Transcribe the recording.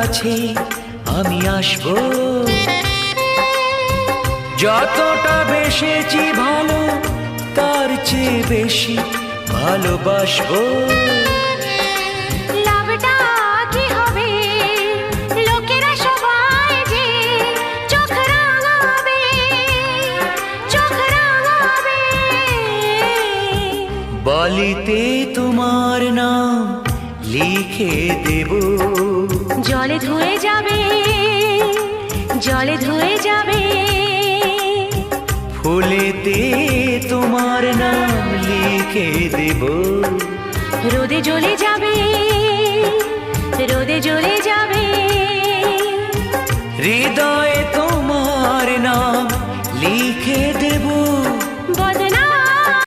কাছে আমি আসবো, যতটা বেসেছি ভালো তার চেয়ে বেশি ভালোবাসবো। লাভটা কি হবে লোকেরা সবাই যে চোখ রাঙাবে, চোখ রাঙাবে। বালিতে তোমার নাম লিখে দেব, জলে ধুয়ে যাবে, জলে ধুয়ে যাবে। ফুলেতে তোমার নাম লিখে দেব, রোদে জ্বলে যাবে, রোদে জ্বলে যাবে। হৃদয়ে তোমার নাম লিখে দেব।